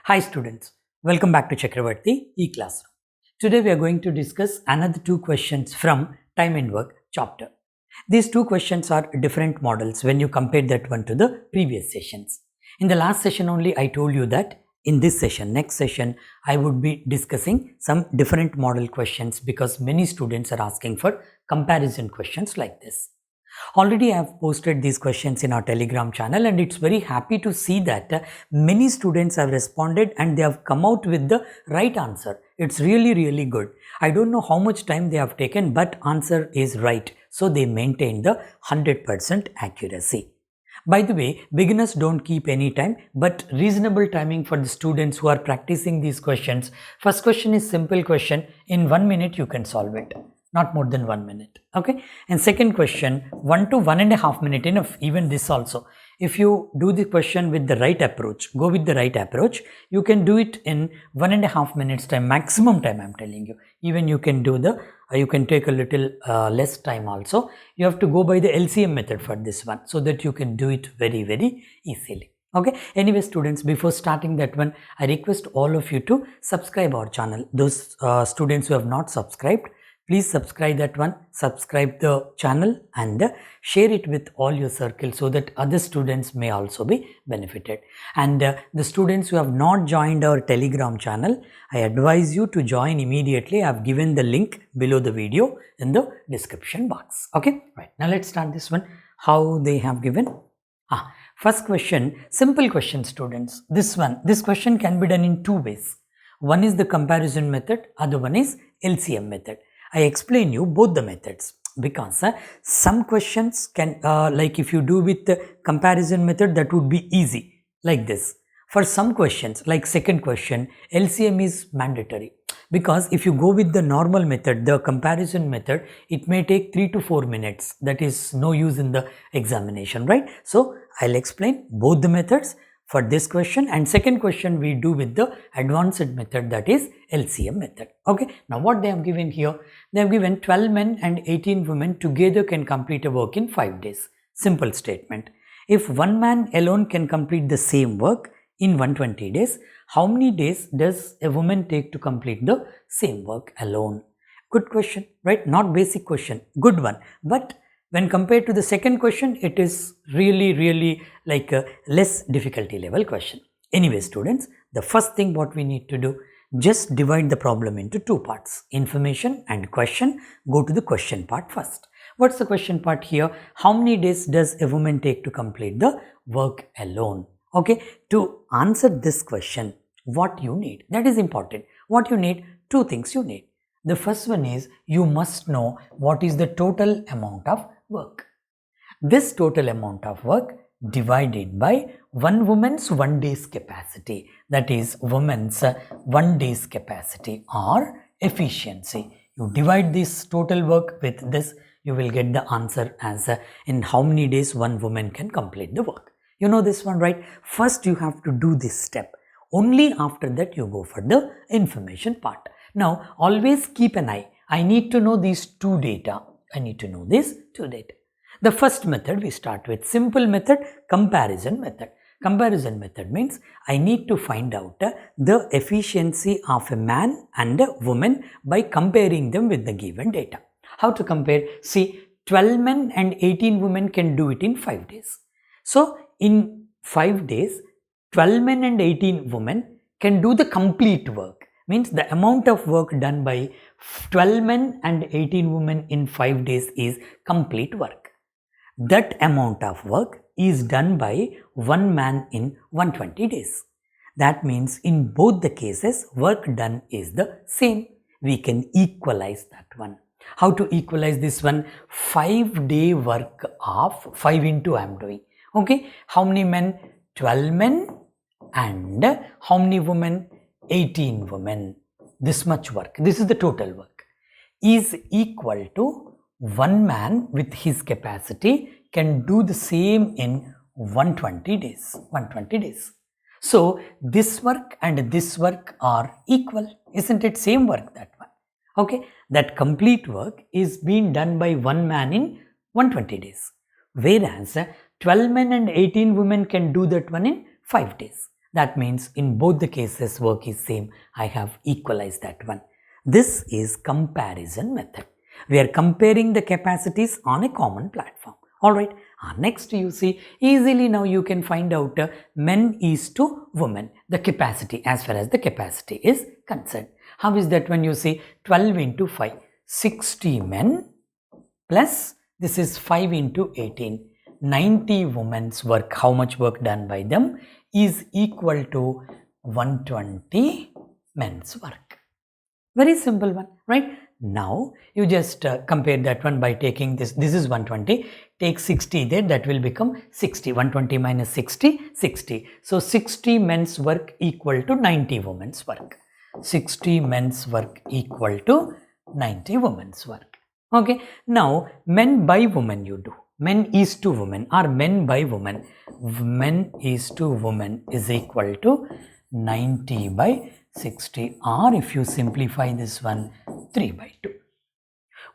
Hi students, welcome back to Chakravarthy E Classroom. Today we are going to discuss another two questions from Time and Work chapter. These two questions are different models when you compare that one to the previous sessions. In the last session only I told you that in this session, next session, I would be discussing some different model questions because many students are asking for comparison questions like this. Already I have posted these questions in our Telegram channel and it's very happy to see that many students have responded and they have come out with the right answer. It's really good. I don't know how much time they have taken, but answer is right. So they maintain the 100% accuracy. By the way, beginners don't keep any time, but reasonable timing for the students who are practicing these questions. First question is simple question. In 1 minute you can solve it. Not more than 1 minute. Okay. And second question, 1 to 1.5 minutes enough. Even this also. If you do the question with the right approach, go with the right approach, you can do it in 1.5 minutes time, maximum time I'm telling you. Even you can do the, you can take a little less time also. You have to go by the LCM method for this one so that you can do it very easily. Okay. Anyway, students, before starting that one, I request all of you to subscribe our channel. Those students who have not subscribed, please subscribe that one, subscribe the channel and share it with all your circle so that other students may also be benefited. And the students who have not joined our Telegram channel, I advise you to join immediately. I have given the link below the video in the description box. Okay, right. Now let's start this one. How they have given? First question, simple question students. This question can be done in two ways. One is the comparison method, other one is LCM method. I explain you both the methods because some questions can like if you do with the comparison method, that would be easy like this. For some questions like second question, LCM is mandatory because if you go with the normal method, the comparison method, it may take 3 to 4 minutes. That is no use in the examination, right? So I'll explain both the methods for this question, and second question we do with the advanced method, that is LCM method. Okay, now what they have given here, they have given 12 men and 18 women together can complete a work in 5 days. Simple statement. If one man alone can complete the same work in 120 days, how many days does a woman take to complete the same work alone? Good question, right? Not basic question, good one. But when compared to the second question, it is really like a less difficulty level question. Anyway, students, the first thing what we need to do, just divide the problem into two parts, information and question. Go to the question part first. What's the question part here? How many days does a woman take to complete the work alone? Okay, to answer this question, what you need, that is important. What you need, two things you need. The first one is you must know what is the total amount of work. This total amount of work divided by one woman's 1 day's capacity, that is woman's 1 day's capacity or efficiency. You divide this total work with this, you will get the answer as in how many days one woman can complete the work. You know this one, right? First you have to do this step. Only after that you go for the information part. Now always keep an eye. I need to know these two data. I need to know these two data. The first method we start with simple method, comparison method. Comparison method means I need to find out the efficiency of a man and a woman by comparing them with the given data. How to compare? See, 12 men and 18 women can do it in 5 days. So in 5 days, 12 men and 18 women can do the complete work. Means the amount of work done by 12 men and 18 women in 5 days is complete work. That amount of work is done by one man in 120 days. That means in both the cases, work done is the same. We can equalize that one. How to equalize this one? 5-day work of 5 into I am doing. Okay, how many men? 12 men and how many women? 18 women. This much work, this is the total work, is equal to one man with his capacity can do the same in 120 days. 120 days. So this work and this work are equal, isn't it? Same work, that one. Okay, that complete work is being done by one man in 120 days. Whereas 12 men and 18 women can do that one in 5 days. That means in both the cases work is same. I have equalized that one. This is comparison method. We are comparing the capacities on a common platform. Alright, next you see, easily now you can find out men is to women, the capacity as far as the capacity is concerned. How is that when you see 12 into 5, 60 men plus this is 5 into 18, 90 women's work. How much work done by them is equal to 120 men's work. Very simple one, right? Now you just compare that one by taking this is 120, take 60 there, that will become 60, 120 minus 60, 60. So 60 men's work equal to 90 women's work. 60 men's work equal to 90 women's work. Okay, now men by women you do. Men is to women or men by women. Men is to women is equal to 90 by 60, or if you simplify this one, 3 by 2.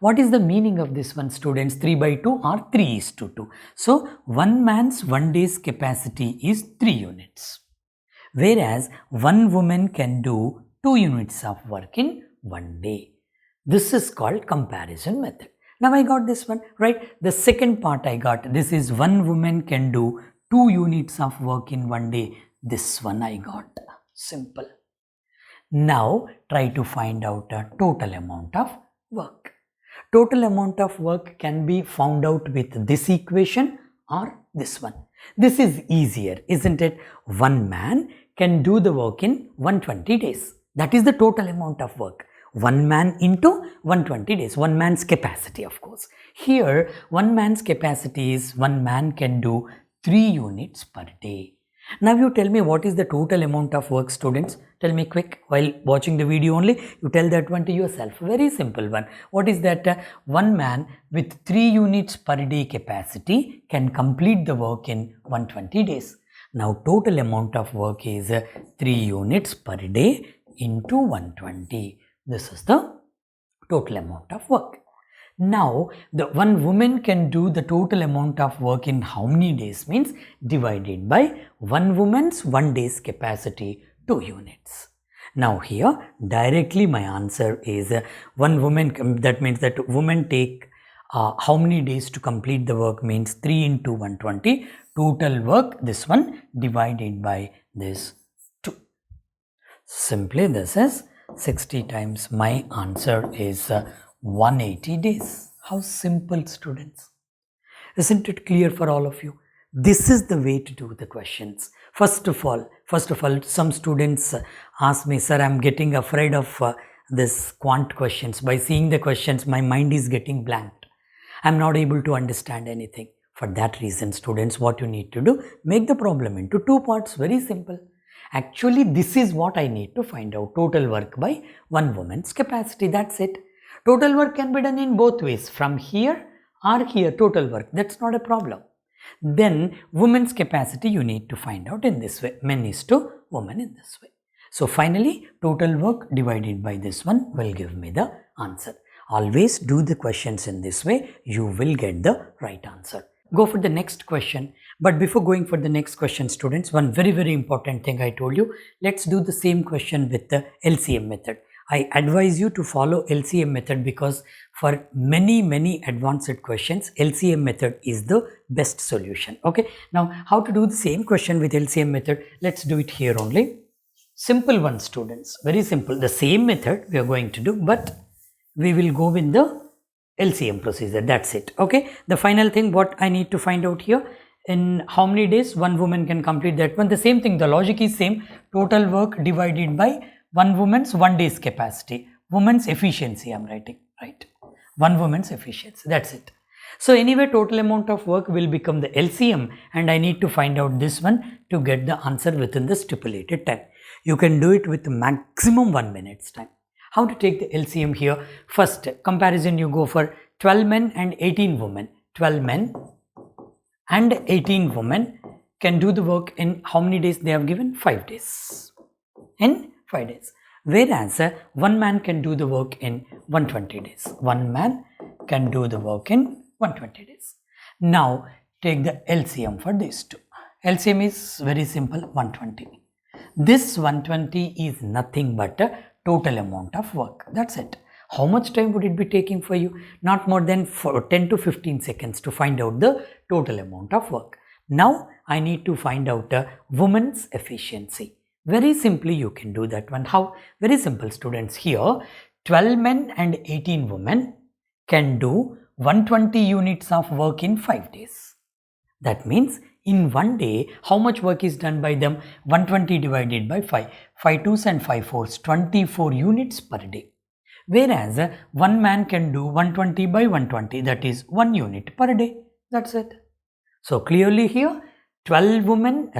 What is the meaning of this one, students? 3 by 2 or 3 is to 2. So, one man's 1 day's capacity is 3 units. Whereas, one woman can do 2 units of work in 1 day. This is called comparison method. Now, I got this one, right? The second part I got, this is one woman can do 2 units of work in 1 day. This one I got. Simple. Now, try to find out a total amount of work. Total amount of work can be found out with this equation or this one. This is easier, isn't it? One man can do the work in 120 days. That is the total amount of work. One man into 120 days. One man's capacity, of course. Here, one man's capacity is one man can do 3 units per day. Now you tell me what is the total amount of work, students? Tell me quick, while watching the video only, you tell that one to yourself. Very simple one. What is that? One man with 3 units per day capacity can complete the work in 120 days. Now total amount of work is 3 units per day into 120. This is the total amount of work. Now, the one woman can do the total amount of work in how many days means divided by one woman's 1 day's capacity, 2 units. Now here directly my answer is one woman, that means that woman take how many days to complete the work means 3 into 120, total work this one divided by this 2. Simply this is 60 times, my answer is 180 days. How simple, students. Isn't it clear for all of you? This is the way to do the questions. First of all, some students ask me, sir, I'm getting afraid of this quant questions. By seeing the questions, my mind is getting blanked. I'm not able to understand anything. For that reason, students, what you need to do, make the problem into 2 parts. Very simple. Actually, this is what I need to find out. Total work by one woman's capacity. That's it. Total work can be done in both ways, from here or here, total work. That's not a problem. Then women's capacity you need to find out in this way. Men is to woman in this way. So finally, total work divided by this one will give me the answer. Always do the questions in this way. You will get the right answer. Go for the next question. But before going for the next question, students, one very important thing I told you. Let's do the same question with the LCM method. I advise you to follow LCM method because for many advanced questions, LCM method is the best solution. Okay. Now, how to do the same question with LCM method? Let's do it here only. Simple one, students. Very simple. The same method we are going to do, but we will go with the LCM procedure. That's it. Okay. The final thing, what I need to find out here, in how many days one woman can complete that one. The same thing. The logic is same. Total work divided by one woman's 1 day's capacity. Woman's efficiency I'm writing, right? One woman's efficiency. That's it. So anyway, total amount of work will become the LCM and I need to find out this one to get the answer within the stipulated time. You can do it with maximum 1 minute's time. How to take the LCM here? First comparison, you go for 12 men and 18 women. 12 men and 18 women can do the work in how many days they have given? 5 days. In 5 days. Whereas one man can do the work in 120 days. One man can do the work in 120 days. Now take the LCM for these two. LCM is very simple, 120. this 120 is nothing but a total amount of work. That's it. How much time would it be taking for you? Not more than 10 to 15 seconds to find out the total amount of work. Now I need to find out a woman's efficiency. Very simply you can do that one. How? Very simple, students. Here 12 men and 18 women can do 120 units of work in 5 days. That means in one day, how much work is done by them? 120 divided by 5. 5 twos and 5 fours, 24 units per day. Whereas one man can do 120 by 120, that is 1 unit per day. That's it. So clearly here 12 men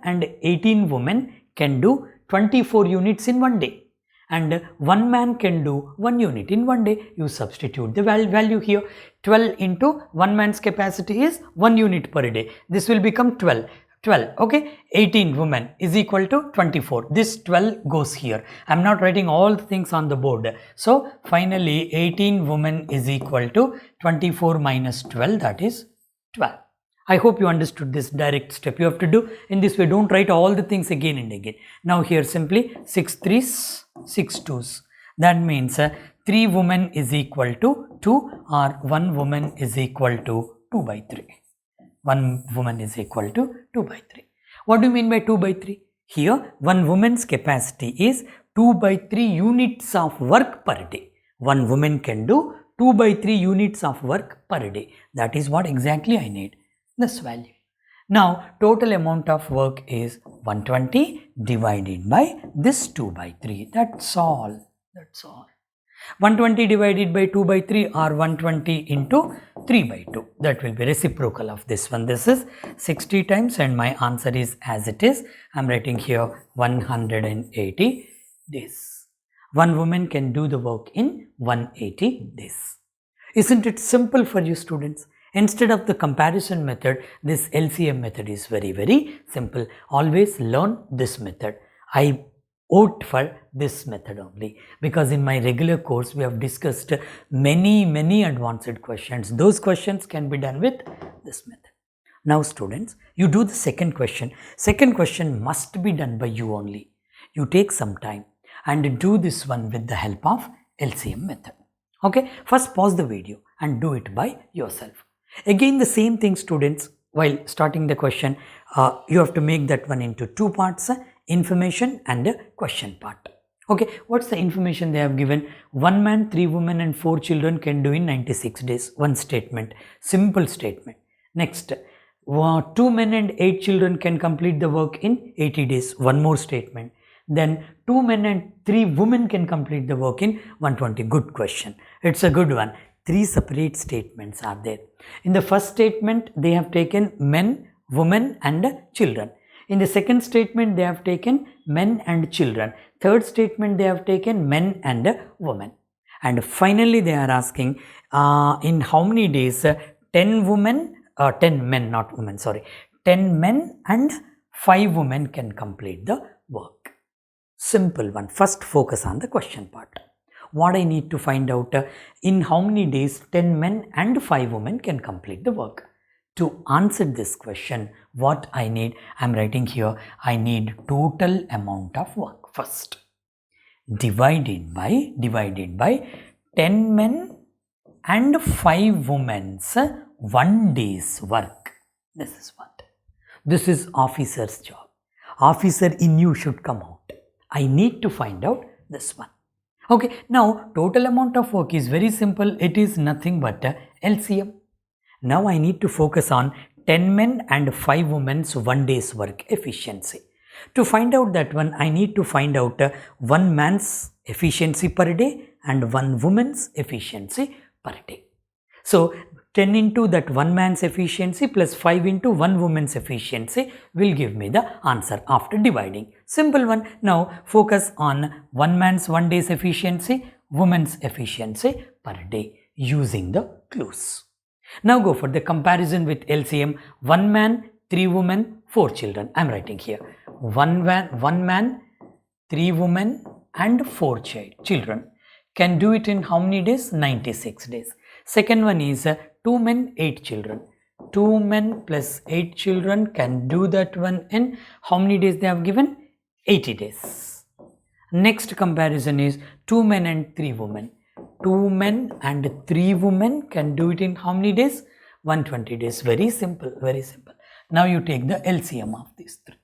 and 18 women can do 24 units in one day. And one man can do 1 unit in one day. You substitute the value here. 12 into one man's capacity is 1 unit per day. This will become 12. Okay, 18 women is equal to 24. This 12 goes here. I am not writing all the things on the board. So finally 18 women is equal to 24 minus 12, that is 12. I hope you understood this direct step. You have to do in this way. Don't write all the things again and again. Now here simply 6 threes, 6 twos. That means 3 women is equal to 2, or 1 woman is equal to 2 by 3. 1 woman is equal to 2 by 3. What do you mean by 2 by 3? Here 1 woman's capacity is 2 by 3 units of work per day. 1 woman can do 2 by 3 units of work per day. That is what exactly I need. This value. Now total amount of work is 120 divided by this 2 by 3. That's all. 120 divided by 2 by 3 or 120 into 3 by 2. That will be reciprocal of this one. This is 60 times and my answer is as it is. I am writing here 180 days. 1 woman can do the work in 180 days. Isn't it simple for you students? Instead of the comparison method, this LCM method is very, very simple. Always learn this method. I opt for this method only because in my regular course we have discussed many advanced questions. Those questions can be done with this method. Now students, you do the second question. Second question must be done by you only. You take some time and do this one with the help of LCM method. Okay, first pause the video and do it by yourself. Again the same thing students, while starting the question, you have to make that one into 2 parts, information and a question part. Okay, what's the information they have given? 1 man, 3 women and 4 children can do in 96 days. One statement, simple statement. Next, 2 men and 8 children can complete the work in 80 days. One more statement. Then 2 men and 3 women can complete the work in 120. Good question. It's a good one. 3 separate statements are there. In the first statement, they have taken men, women and children. In the second statement, they have taken men and children. Third statement, they have taken men and women. And finally, they are asking in how many days 10 men and 5 women can complete the work. Simple one. First focus on the question part. What I need to find out, in how many days 10 men and 5 women can complete the work. To answer this question, what I need, I am writing here, I need total amount of work first. Divided by 10 men and 5 women's 1 day's work. This is what? This is officer's job. Officer in you should come out. I need to find out this one. Okay, now total amount of work is very simple. It is nothing but LCM. Now I need to focus on 10 men and 5 women's 1 day's work efficiency. To find out that one, I need to find out 1 man's efficiency per day and 1 woman's efficiency per day. So 10 into that 1 man's efficiency plus 5 into 1 woman's efficiency will give me the answer after dividing. Simple one. Now focus on 1 man's 1 day's efficiency, woman's efficiency per day using the clues. Now go for the comparison with LCM. 1 man, 3 women, 4 children. I am writing here. 1 man, 3 women and 4 children can do it in how many days? 96 days. Second one is 2 men, 8 children. 2 men plus 8 children can do that one in how many days they have given? 80 days. Next comparison is 2 men and 3 women. 2 men and 3 women can do it in how many days? 120 days. Very simple, very simple. Now you take the LCM of these three.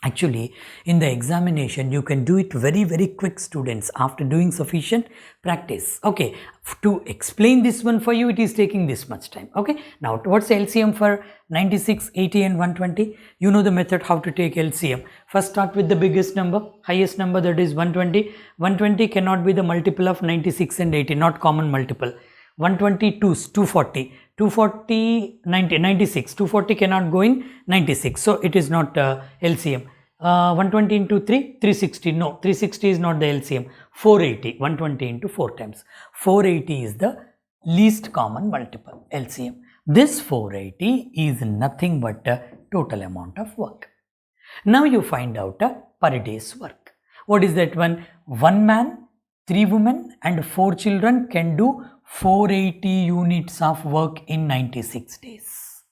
Actually, in the examination, you can do it very, very quick, students, after doing sufficient practice. Okay, to explain this one for you, it is taking this much time. Okay, now what's LCM for 96, 80 and 120? You know the method how to take LCM. First start with the biggest number, highest number, that is 120. 120 cannot be the multiple of 96 and 80, not common multiple. 122 is 240. 240, 90, 96. 240 cannot go in 96. So it is not LCM. 120 into 3, 360. No, 360 is not the LCM. 480. 120 into 4 times. 480 is the least common multiple, LCM. This 480 is nothing but a total amount of work. Now you find out a per day's work. What is that one? 1 man, 3 women and 4 children can do 480 units of work in 96 days.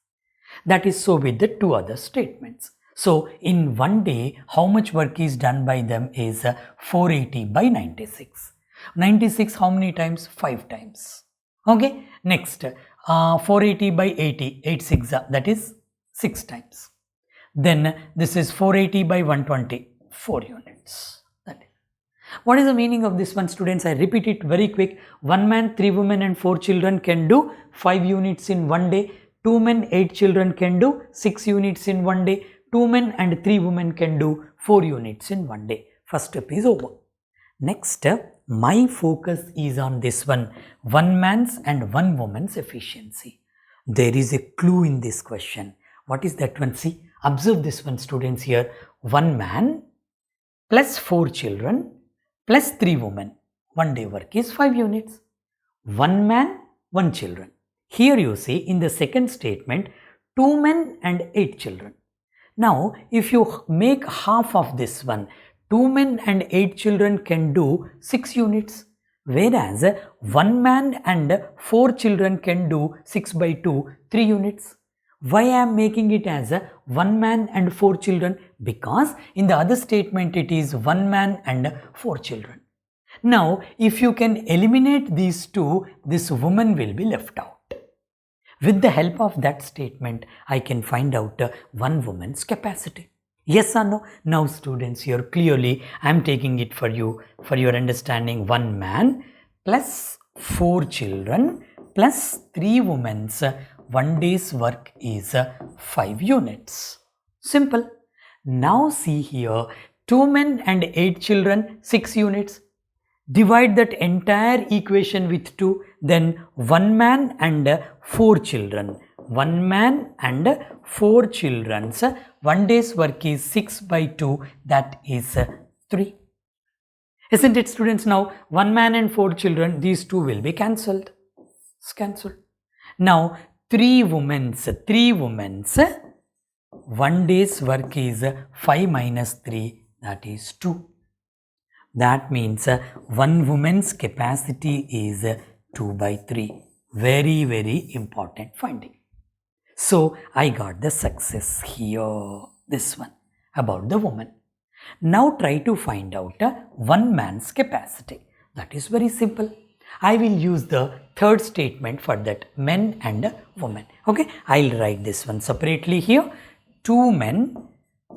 That is so with the two other statements. So in one day, how much work is done by them is 480 by 96. 96 how many times? 5 times. Okay. Next, 480 by 80, 8 6, that is 6 times. Then this is 480 by 120, 4 units. What is the meaning of this one, students? I repeat it very quick. 1 man, 3 women and 4 children can do 5 units in one day. 2 men, 8 children can do 6 units in one day. 2 men and 3 women can do 4 units in one day. First step is over. Next step, my focus is on this one. 1 man's and 1 woman's efficiency. There is a clue in this question. What is that one? See, observe this one, students, here. 1 man plus 4 children plus 3 women. One day work is 5 units. 1 man, 1 children. Here you see in the second statement, 2 men and 8 children. Now, if you make half of this one, 2 men and 8 children can do 6 units. Whereas 1 man and 4 children can do 6 by 2, 3 units. Why I am making it as 1 man and 4 children? Because in the other statement it is 1 man and 4 children. Now, if you can eliminate these two, this woman will be left out. With the help of that statement, I can find out 1 woman's capacity. Yes or no? Now students, here clearly I am taking it for you, for your understanding. 1 man plus 4 children plus 3 women's 1 day's work is 5 units. Simple. Now see here, 2 men and 8 children, 6 units. Divide that entire equation with 2, then 1 man and 4 children. 1 man and 4 children's 1 day's work is 6 by 2, that is 3. Isn't it, students? Now 1 man and 4 children, these two will be cancelled. It's cancelled. Now 3 women's 1 day's work is 5 minus 3, that is 2. That means 1 woman's capacity is 2 by 3. Very, very important finding. So I got the success here, this one about the woman. Now try to find out 1 man's capacity. That is very simple. I will use the third statement for that, men and women. Okay, I'll write this one separately here. 2 men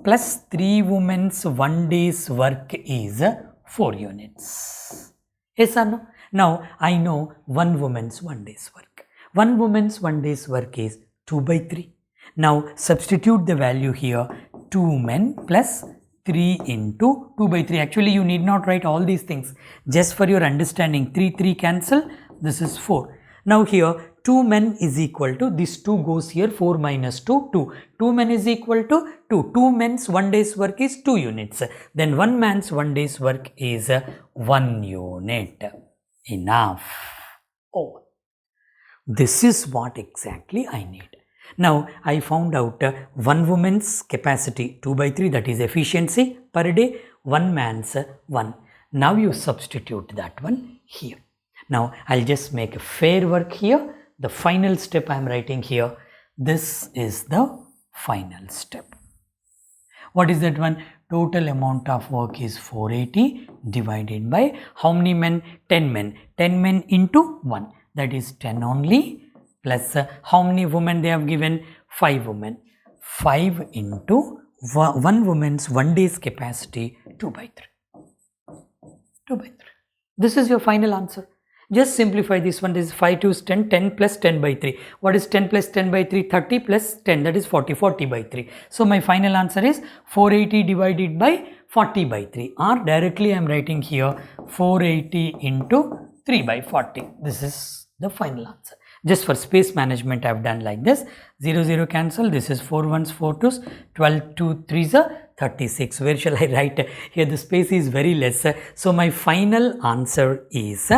plus 3 women's 1 day's work is 4 units. Yes or no? Now I know 1 woman's 1 day's work. 1 woman's 1 day's work is 2 by 3. Now substitute the value here. 2 men plus 3 into 2 by 3. Actually, you need not write all these things. Just for your understanding, 3 cancel. This is 4. Now here 2 men is equal to, this 2 goes here, 4 minus 2, 2. 2 men is equal to 2. 2 men's 1 day's work is 2 units. Then 1 man's 1 day's work is 1 unit. Enough. Oh, this is what exactly I need. Now I found out 1 woman's capacity 2 by 3, that is efficiency per day, 1 man's 1. Now you substitute that one here. Now I'll just make a fair work here. The final step I am writing here, This is the final step. What is that one? Total amount of work is 480 divided by how many men? 10 men. 10 men into 1. That is 10 only, plus how many women they have given? 5 women. 5 into 1 woman's 1 day's capacity, 2 by 3. 2 by 3. This is your final answer. Just simplify this one. This is 5 to 10, 10 plus 10 by 3. What is 10 plus 10 by 3? 30 plus 10, that is 40, 40 by 3. So my final answer is 480 divided by 40 by 3, or directly I am writing here 480 into 3 by 40. This is the final answer. Just for space management I have done like this. 0, 0 cancel. This is 4 ones, 4 twos, 12, 2 3s, 36. Where shall I write? Here the space is very less. So my final answer is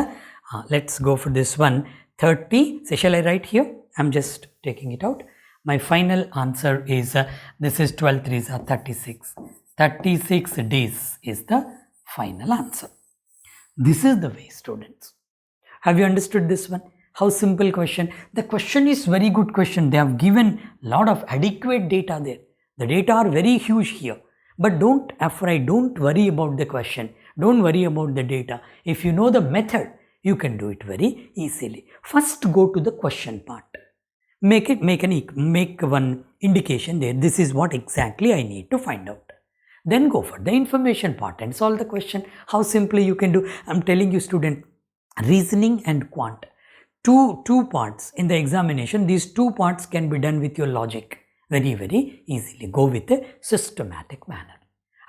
let's go for this one, 30. So shall I write here? I'm just taking it out. My final answer is this is 12 3s are 36. 36 days is the final answer. This is the way, students. Have you understood this one? How simple question. The question is very good question. They have given lot of adequate data there. The data are very huge here. But don't afraid, don't worry about the question. Don't worry about the data. If you know the method, you can do it very easily. First go to the question part. Make one indication there. This is what exactly I need to find out. Then go for the information part and solve the question. How simply you can do. I'm telling you, student, reasoning and quant. Two parts in the examination. These 2 parts can be done with your logic very, very easily. Go with a systematic manner.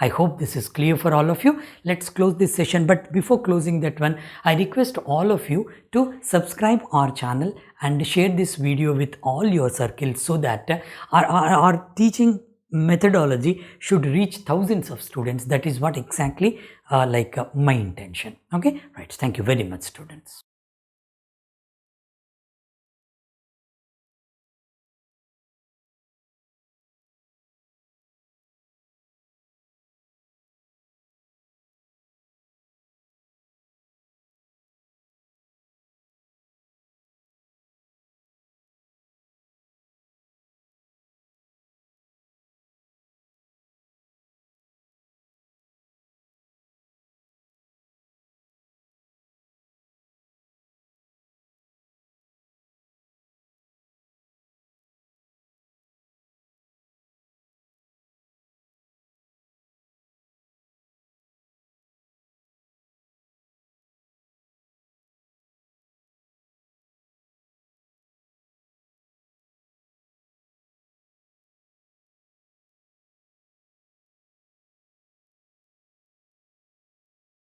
I hope this is clear for all of you. Let's close this session. But before closing that one, I request all of you to subscribe our channel and share this video with all your circles so that our teaching methodology should reach thousands of students. That is what exactly my intention. Okay, right. Thank you very much, students.